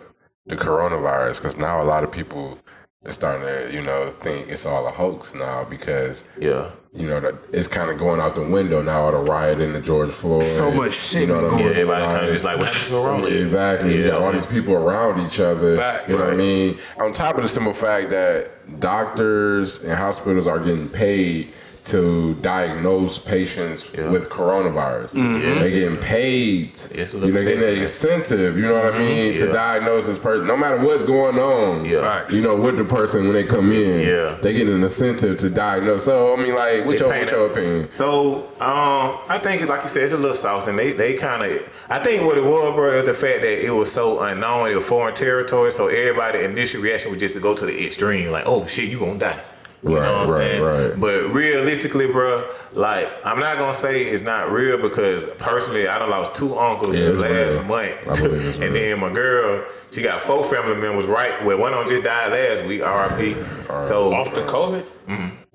coronavirus, because now a lot of people are starting to, think it's all a hoax now because, it's kind of going out the window now, all the riot in the George Floyd. So much shit. You know what I mean? Everybody kind of just like, what's going on? Exactly. You got all these people around each other. Facts. You know what I mean? On top of the simple fact that doctors and hospitals are getting paid to diagnose patients with coronavirus. Mm-hmm. They're getting paid. They're getting an incentive, you know what I mean, to diagnose this person. No matter what's going on, with the person when they come in, they get an incentive to diagnose. So, I mean, like, what's your opinion? So, I think, like you said, it's a little sauce, and they kind of, I think what it was, bro, is the fact that it was so unknown, it was foreign territory, so everybody's initial reaction was just to go to the extreme, like, oh, shit, you gonna die. You know what I'm saying? Right. But realistically, bro, like, I'm not gonna say it's not real because personally, I done lost 2 uncles last month, and then my girl, she got 4 family members. Well, one of them just died last week, RIP. So off the COVID.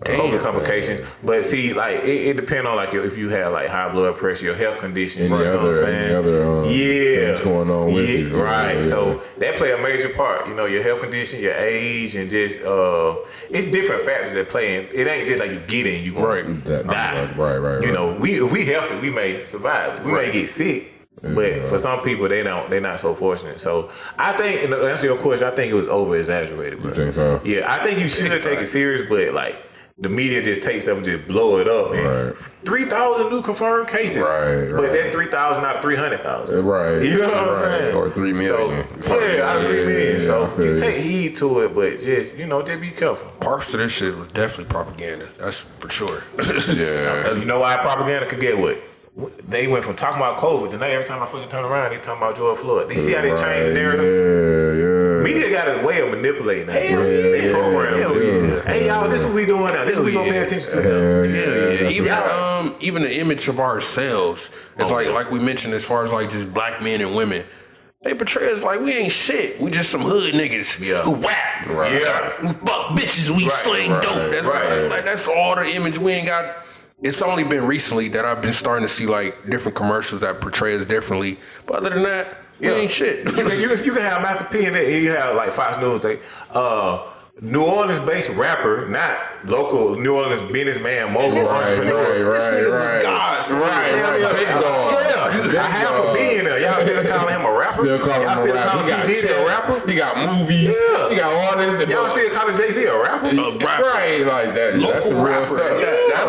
COVID complications, but see, like it depends on like if you have like high blood pressure, your health conditions, any other things going on with you, right? So that play a major part. Your health condition, your age, and just it's different factors that play in. It ain't just like you get in, you gonna die. Right. If we healthy, we may survive. We may get sick. But for some people, they're not so fortunate. So I think, to answer your question, I think it was over exaggerated, bro. You think so? Yeah, I think you should take it serious, but like the media just takes stuff and just blow it up, man. 3,000 new confirmed cases, but that's 3,000 out of 300,000, right? You know what I'm saying? Or 3 million. So, out of 3 million. So you take heed to it, but just just be careful. Parts of this shit was definitely propaganda. That's for sure. You know why propaganda could get what? They went from talking about COVID to now every time I fucking turn around, they talking about George Floyd. They see how they changed the narrative? Media got a way of manipulating that. They program. Hey, y'all, this is what we doing now. This is what we gonna pay attention to. Even the image of ourselves. It's like we mentioned as far as like just black men and women. They portray us like we ain't shit. We just some hood niggas who rap. We fuck bitches. We sling dope. That's like that's all the image. We ain't got. It's only been recently that I've been starting to see like different commercials that portray us differently. But other than that, we ain't shit. You can have Master P and you have like Fox News. New Orleans-based rapper, not local New Orleans businessman, mogul, entrepreneur. I have for being there. Y'all still calling him a rapper? Still calling him a rapper. He got chicks, a rapper. He got movies. He got artists. Y'all still calling Jay-Z a rapper? Right, like that. That's some real stuff.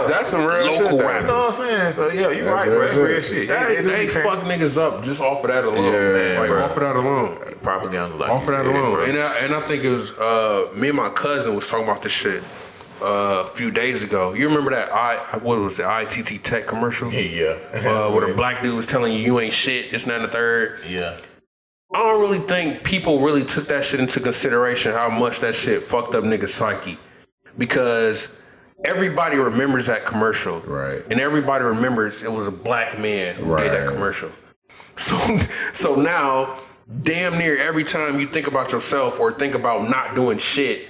That's some real shit. You know what I'm saying? So you're right, bro. That's real shit. They fuck niggas up just off of that alone. Like off of that alone. Propaganda, like off of that alone. And I think it was me and my cousin was talking about this shit a few days ago. You remember that ITT Tech commercial? Yeah. Where the black dude was telling you ain't shit, it's not the third. Yeah. I don't really think people really took that shit into consideration, how much that shit fucked up niggas' psyche. Because everybody remembers that commercial. Right. And everybody remembers it was a black man who did that commercial. So now, damn near every time you think about yourself or think about not doing shit,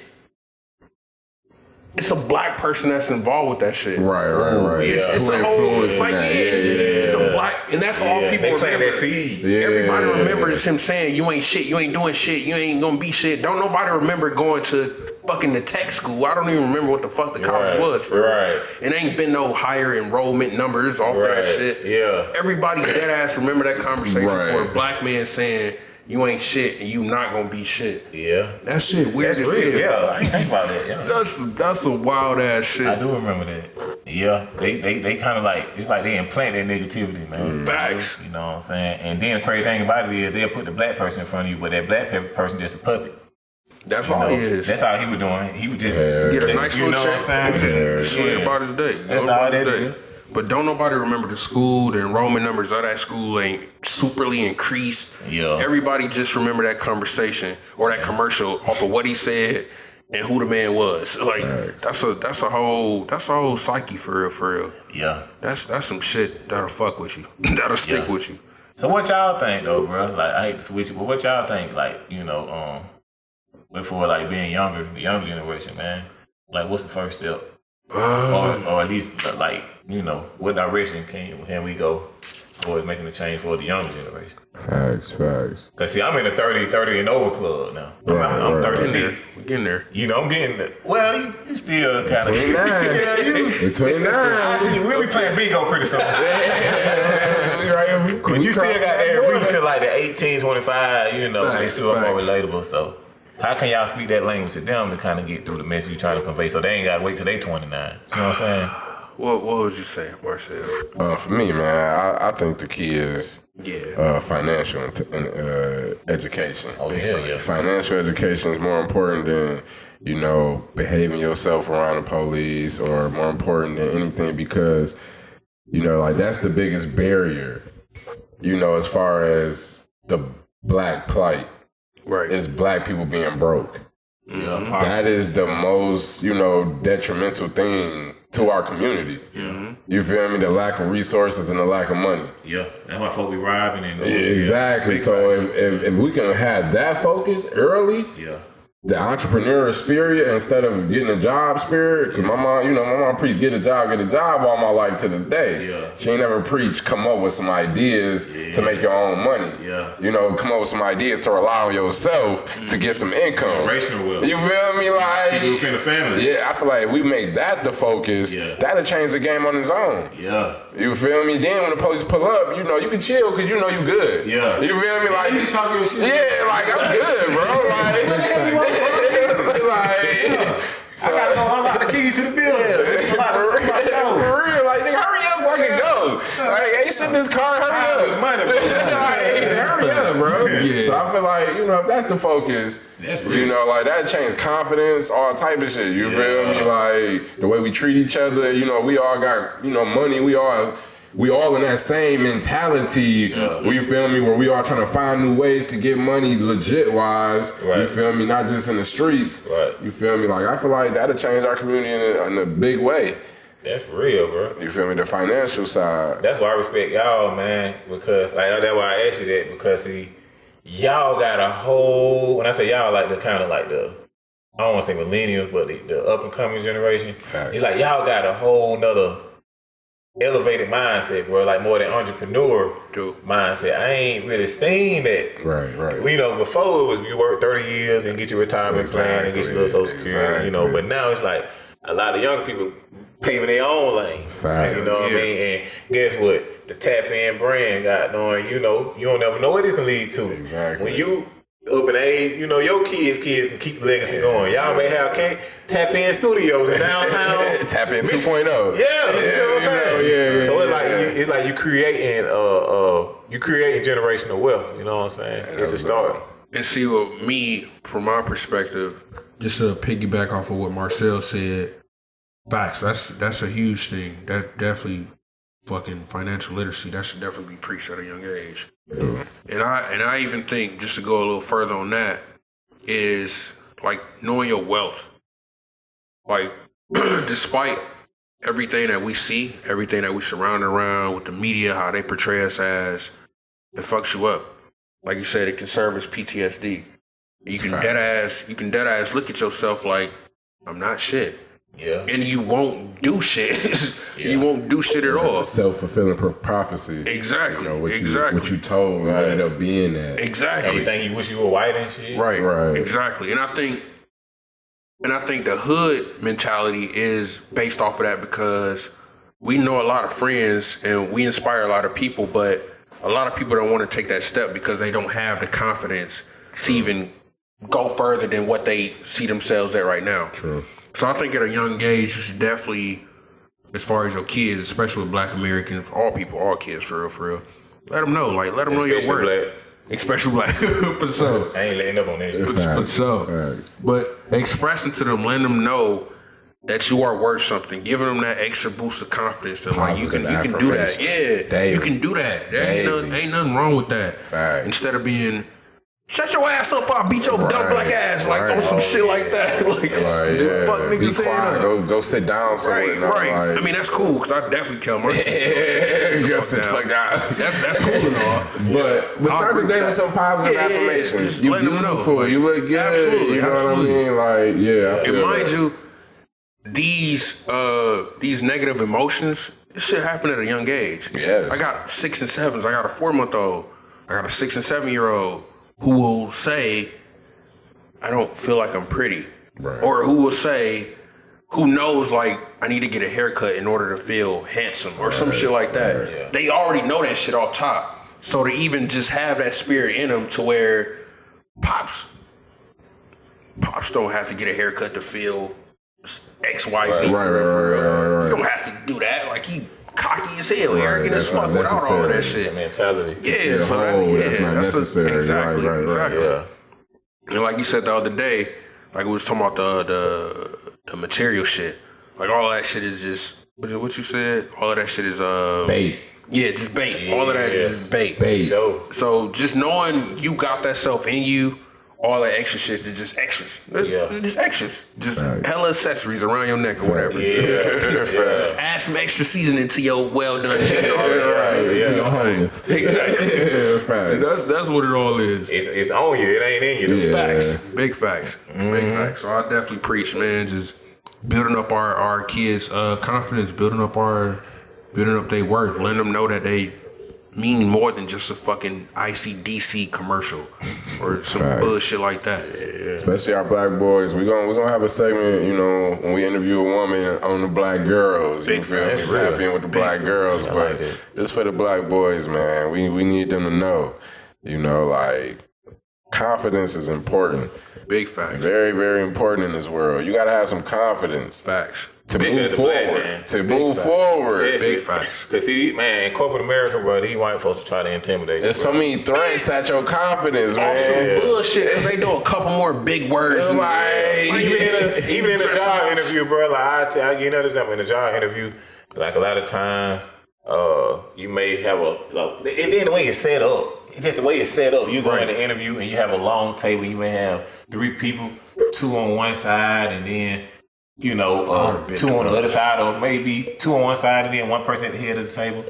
it's a black person that's involved with that shit. Right. It's a whole, it's like, it's a black, and that's all people remember. That seed. Everybody remembers him saying, you ain't shit, you ain't doing shit, you ain't gonna be shit. Don't nobody remember going to fucking the tech school. I don't even remember what the fuck the college was for. Right. It ain't been no higher enrollment numbers off that shit. Yeah. Everybody dead ass remember that conversation for a black man saying, you ain't shit and you not gonna be shit. Yeah. That shit weird as hell. Yeah, I ain't think about that. Yeah. That's some wild ass shit. I do remember that. Yeah. They kind of like, it's like they implant that negativity, man. Facts. You know what I'm saying? And then the crazy thing about it is they'll put the black person in front of you, but that black person just a puppet. That's all he is. That's all he was doing. He was just get a nice you know what I'm saying? Sweet about his day. That's all that is. But don't nobody remember the school, the enrollment numbers of that school ain't superly increased. Yeah. Everybody just remember that conversation or that commercial off of what he said and who the man was. Like that's a whole psyche for real. Yeah. That's some shit that'll fuck with you. That'll stick with you. So what y'all think though, bro? Like I hate to switch it, but what y'all think, like, you know, before like being younger, the younger generation, man? Like what's the first step? Or at least like, you know, what direction can we go towards making a change for the younger generation? Facts. Cause see, I'm in the 30 and over club now. I'm 36. We're getting there. You know, I'm getting the, well, you still kind of 29. Yeah, You're 29. I see. We'll be playing bingo pretty soon. But you still got that reach to like the 18, 25. You know, they still more relatable. So. How can y'all speak that language to them to kind of get through the message you're trying to convey so they ain't got to wait till they 29? You know what I'm saying? What would you say, Marcel? For me, man, I think the key is financial education. Oh, yeah. Financial education is more important than, you know, behaving yourself around the police or more important than anything because, you know, like that's the biggest barrier, you know, as far as the black plight. Right. Is black people being broke. Yeah, that is the most, you know, detrimental thing to our community. Mm-hmm. You feel me? The lack of resources and the lack of money. Yeah, that's why folk be robbing and exactly. So if we can have that focus early, the entrepreneur spirit instead of getting a job spirit, because my mom preached get a job all my life to this day. Yeah. She ain't never preached come up with some ideas to make your own money. Yeah. You know, come up with some ideas to rely on yourself to get some income. Generational wealth. You feel me? Like people within the family. Yeah, I feel like if we make that the focus, that'll change the game on its own. Yeah. You feel me? Then when the police pull up, you know, you can chill because you know you good. Yeah. You feel me? Like you talk your shit. Yeah, like I'm good, bro. So, I gotta go unlock the key to the building. For real, like nigga, hurry up so I can go. Like, ain't sitting in this car, hurry up. Money, hurry up, bro. Yeah. So I feel like, you know, if that's the focus, you know, like that changes confidence, all type of shit. You feel me? Like the way we treat each other, you know, we all got, you know, money, we all in that same mentality, you feel me, where we all trying to find new ways to get money legit wise, you feel me, not just in the streets, you feel me, like I feel like that'll change our community in a big way. That's real, bro. You feel me, the financial side. That's why I respect y'all, man, because, like, that's why I asked you that, because, see, y'all got a whole, when I say y'all, like the kind of like the, I don't want to say millennials, but the up and coming generation, it's like y'all got a whole nother elevated mindset, bro, like more than entrepreneur mindset. I ain't really seen that. Right. You know, before it was you work 30 years and get your retirement plan and get your little social security, you know, but now it's like a lot of young people paving their own lane. You know what I mean? And guess what? The Tap In brand got knowing, you know, you don't never know what it can lead to. Exactly. When you up in age, you know, your kids can keep the legacy going. Y'all may have Tap In Studios in downtown. Tap In 2.0. You see what I'm saying? So it's like you creating generational wealth. You know what I'm saying? It's a start. And see, what me, from my perspective, just to piggyback off of what Marcel said, facts. That's a huge thing. That definitely fucking financial literacy. That should definitely be preached at a young age. And I even think, just to go a little further on that, is like knowing your wealth. Like despite everything that we see, everything that we surround around with the media, how they portray us as, it fucks you up. Like you said, it can serve as PTSD. You can dead ass look at yourself like, I'm not shit. Yeah. And you won't do shit. You won't do shit at all. Self-fulfilling prophecy. Exactly. What you told ended up being that. Exactly. Everything you wish you were white and shit. Right. Exactly. And I think the hood mentality is based off of that because we know a lot of friends and we inspire a lot of people, but a lot of people don't want to take that step because they don't have the confidence to even go further than what they see themselves at right now. True. So I think at a young age, you should definitely, as far as your kids, especially with Black Americans, all kids, for real, let them know your worth. Especially Black. For sure. I ain't letting up on that. For sure. But expressing to them, letting them know that you are worth something, giving them that extra boost of confidence that like you can do that. Yeah, Daily. You can do that. There ain't nothing wrong with that. Facts. Instead of being, shut your ass up, I'll beat your dumb black ass, like on some shit like that. Like, fuck niggas saying go sit down somewhere. Right. Like, I mean, that's cool, because I definitely kill my That's cool and all. But start the day with some positive affirmations. You beautiful. You look good. Absolutely. You know what I mean? Like, yeah, I feel and mind you, these negative emotions, this shit happened at a young age. Yes. I got 6 and 7s. I got a 4-month-old. I got a 6 and 7-year-old who will say, I don't feel like I'm pretty. Right. Or who will say, who knows, like, I need to get a haircut in order to feel handsome or some shit like that. Right, yeah. They already know that shit off top. So to even just have that spirit in them to where Pops don't have to get a haircut to feel X, Y, Z. Right. You don't have to do that. Like, he cocky as hell, arrogant as fuck without all of that shit. Mentality. Yeah, that's not necessary. Exactly. Yeah. And like you said the other day, like we was talking about the material shit. Like all of that shit is just what you said. All of that shit is bait. Yeah, just bait. All of that is just bait. So just knowing you got that self in you, all that extra shit is just extras. Just extras. Just hella accessories around your neck or whatever. Yeah. Add some extra seasoning to your well done shit. To your wholeness. Exactly. That's what it all is. It's on you. It ain't in you. Facts. Big facts. Big facts. So I definitely preach, man, just building up our kids' confidence, building up their worth, letting them know that they mean more than just a fucking ICDC commercial or some bullshit like that. Especially our black boys. We're gonna have a segment, you know, when we interview a woman on the black girls. You feel me? Tap in with the black girls. But just for the black boys, man, we need them to know, you know, like, confidence is important. Big facts. Very, very important in this world. You gotta have some confidence. Facts. To move forward. Big facts. Cause see, man, corporate America, bro, these white folks try to intimidate you. There's so many threats at your confidence, man. Some bullshit. Cause they do a couple more big words. Even in a job interview, bro, like I give another example. In a job interview, like a lot of times, you may have and then the way it's set up. It's just the way it's set up. You go in the interview and you have a long table. You may have 3 people, 2 on one side, and then 2 on the other side, or maybe 2 on one side and then one person at the head of the table.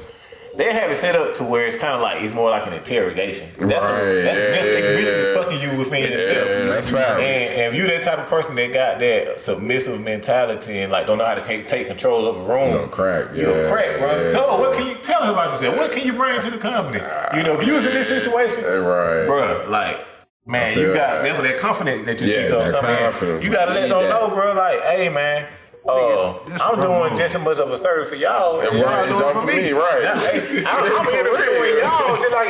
They have it set up to where it's kind of like, it's more like an interrogation. That's mentally fucking you within yourself. That's right. And if you that type of person that got that submissive mentality and like don't know how to take control of a room, you're crack, bro. Yeah. So what can you tell us about yourself? What can you bring to the company? If you was in this situation, bro, like, man, you got that confidence that you speak of come in. You gotta let them know, bro, like, hey, man, I'm doing just as much of a service for y'all as y'all doing for me. I'm interviewing y'all. Just like,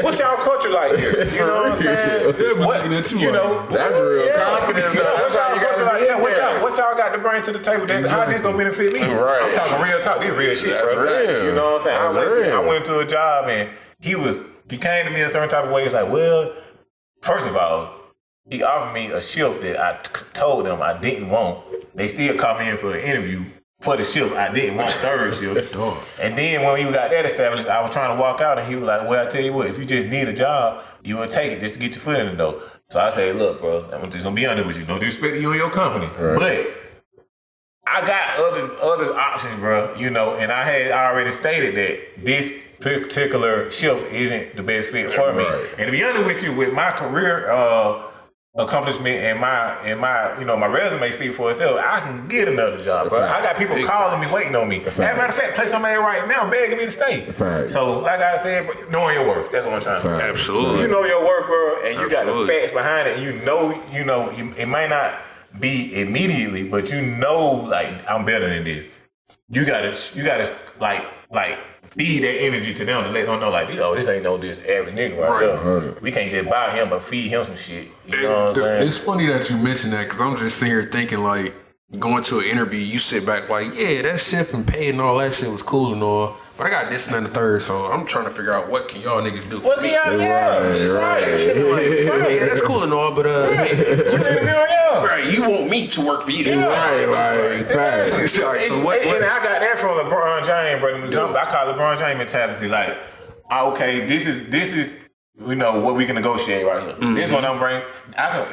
what's y'all culture like here? You know what I'm saying? That's real confidence. That's how you got what y'all got to bring to the table? How this gonna benefit me? Right. I'm talking real talk. This real shit, That's bro. real. You know what I'm saying? I went to a job and he came to me a certain type of way. He's like, well, first of all, he offered me a shift that I told them I didn't want. They still called me in for an interview for the shift I didn't want, third shift. And then when we got that established, I was trying to walk out and he was like, well, I tell you what, if you just need a job, you will take it just to get your foot in the door. So I say, look, bro, I'm just going to be honest with you. No disrespect to you and your company. Right. But I got other options, bro. You know, and I had already stated that this particular shift isn't the best fit for me. And to be honest with you, with my career accomplishment and my you know, my resume speaks for itself, I can get another job, bro. I got people calling me, waiting on me. As a matter of fact, place I'm at right now, begging me to stay. So, like I said, knowing your worth, that's what I'm trying to say. Absolutely. You know your worth, bro, and you got the facts behind it, and you know, it might not be immediately, but you know, like, I'm better than this. You gotta like feed that energy to them to let them know, like, you know, this ain't no this average nigga right here. We can't just buy him, but feed him some shit. You know what I'm saying? It's funny that you mentioned that, because I'm just sitting here thinking, like, going to an interview, you sit back like, yeah, that shift and pay and all that shit was cool and all, but I got this and then the third, so I'm trying to figure out what can y'all niggas do for me. Right. Yeah, that's cool and all, but right, you want me to work for you. Right, like, facts. And I got that from LeBron James, brother. I call LeBron James mentality, like, okay, this is you know what we can negotiate right here. This one I'm bringing.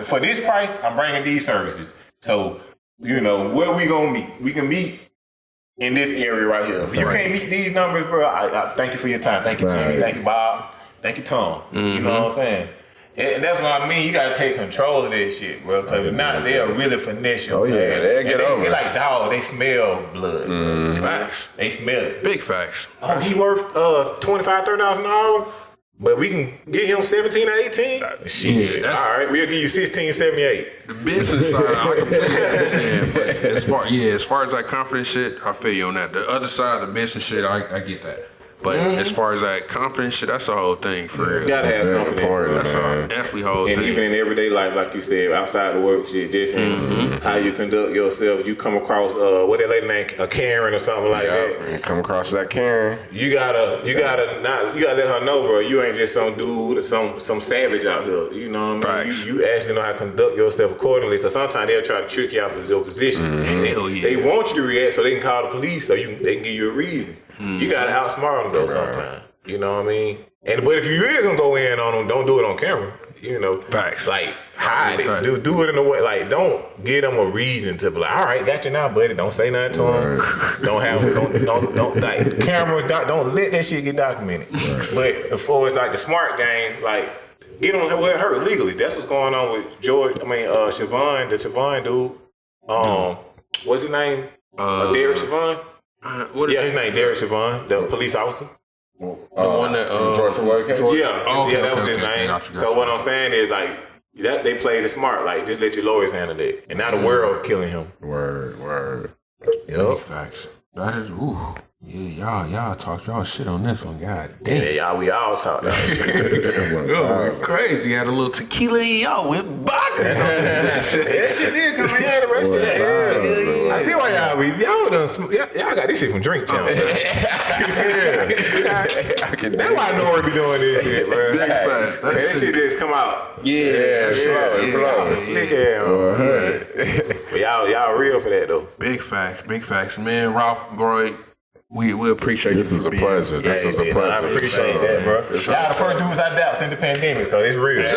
For this price, I'm bringing these services. So, you know, where we gonna meet? We can meet in this area right here. If you can't meet these numbers, bro, I thank you for your time. Thank you, Jimmy. Thank you, Bob. Thank you, Tom. You know what I'm saying? And that's what I mean. You gotta take control of that shit, bro. Because if not, they'll really finesse you. Oh yeah, they'll get over. They like dog. They smell blood. Facts. They smell it. Big facts. Oh, he worth $25,000-$30,000 an hour, but we can get him 17 or 18. Shit, all right, we'll give you 16.78. The business side, I completely understand. But as far as that confidence shit, I feel you on that. The other side, the business shit, I get that. But as far as that confidence shit, that's the whole thing for real. You gotta have confidence. That's definitely the whole and thing. Even in everyday life, like you said, outside the work shit, just in how you conduct yourself, you come across what that lady name, a Karen or something like that. You come across that Karen. You gotta let her know, bro. You ain't just some dude, some savage out here. You know what I mean? You actually know how to conduct yourself accordingly. Because sometimes they'll try to trick you out of your position. And they want you to react so they can call the police, so they can give you a reason. You gotta outsmart them though sometimes. You know what I mean? But if you is gonna go in on them, don't do it on camera. You know, facts. Like hide it. Do it in a way like don't give them a reason to be like, all right, got you now, buddy. Don't say nothing to them. Don't like cameras. Don't let that shit get documented. But as far as like the smart game, like get on where it hurt legally. That's what's going on with Siobhan, the Siobhan dude. What's his name? Derek Siobhan. His name Derek Siobhan, the police officer. The one that George Floyd case? That was his name. So what I'm saying is like that they played it smart, like just let your lawyers handle it. And now the world killing him. Word. Yep. Facts. That is yeah, y'all talked y'all shit on this one. God damn. Yeah, we all talk that shit. Crazy. You had a little tequila in y'all with vodka. That shit did come in the rest of that. I see why y'all got this shit from Drink Town. That's why I know we be doing this shit, bro. That shit just come out. Flow. Slick ass. But y'all real for that though. Big facts. Man, Ralph, bro, we appreciate this. Is a pleasure. This is a pleasure. I appreciate that, bro. Y'all the first dudes I doubt since the pandemic, so it's real. It's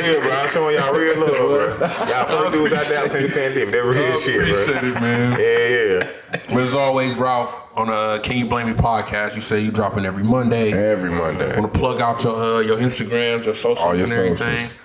real, bro. I'm showing y'all real love, bro. Y'all first dudes I doubt since the pandemic. That real shit, bro. Appreciate it, man. Yeah. But as always, Ralph, on Can You Blame Me podcast, you say you dropping every Monday. I want to plug out your Instagrams, your socials, all your and everything. Socials.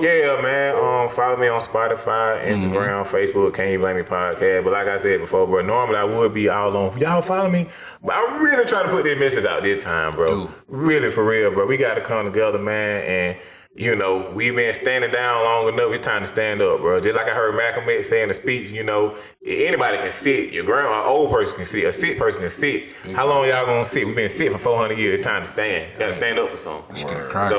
Yeah, man. Follow me on Spotify, Instagram, Facebook, Can You Blame Me podcast. But like I said before, bro, normally I would be all on. Y'all follow me, but I really try to put this message out this time, bro. Really, for real, bro. We got to come together, man, and you know, we've been standing down long enough. It's time to stand up, bro. Just like I heard Malcolm X say in the speech, you know, anybody can sit. Your grandma, an old person can sit. A sick person can sit. How long y'all gonna sit? We've been sitting for 400 years. It's time to stand. You gotta stand up for something. So that's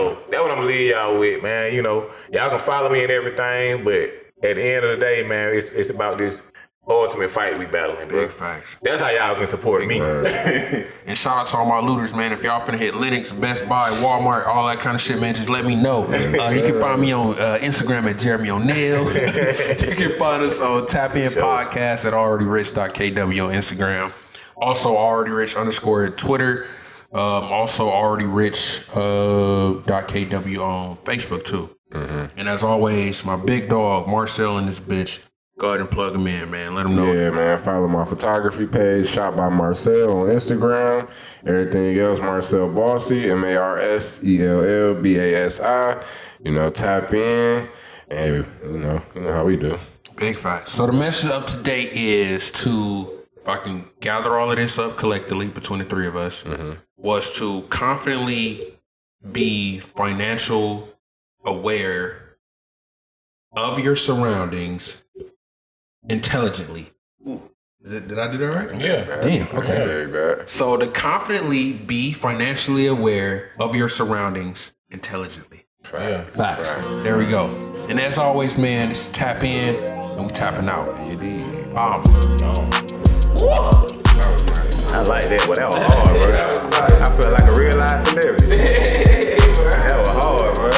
what I'm gonna leave y'all with, man. You know, y'all can follow me and everything, but at the end of the day, man, it's about this ultimate fight we battling, bro. Big facts. That's how y'all can support me. And shout out to all my looters, man. If y'all finna hit Linux, Best Buy, Walmart, all that kind of shit, man, just let me know. You can find me on Instagram at Jeremy O'Neal. You can find us on Tap In Podcast at alreadyrich.kw on Instagram. Also alreadyrich _ at Twitter. Also alreadyrich.kw on Facebook too. And as always, my big dog Marcel and this bitch. Go ahead and plug them in, man. Let them know. Yeah, man. Follow my photography page, Shot by Marcel on Instagram. Everything else, Marcel Bossy, MarcellBasi. You know, tap in, and you know how we do. Big fact. So the message up to date is to, if I can gather all of this up collectively between the three of us, was to confidently be financial aware of your surroundings intelligently. Did I do that right? Yeah. Damn. Okay. That. So to confidently be financially aware of your surroundings intelligently. Yeah. Facts. There we go. And as always, man, this is Tap In, and we tapping out. I like that, but that was hard, bro. I feel like a real life celebrity. That was hard, bro.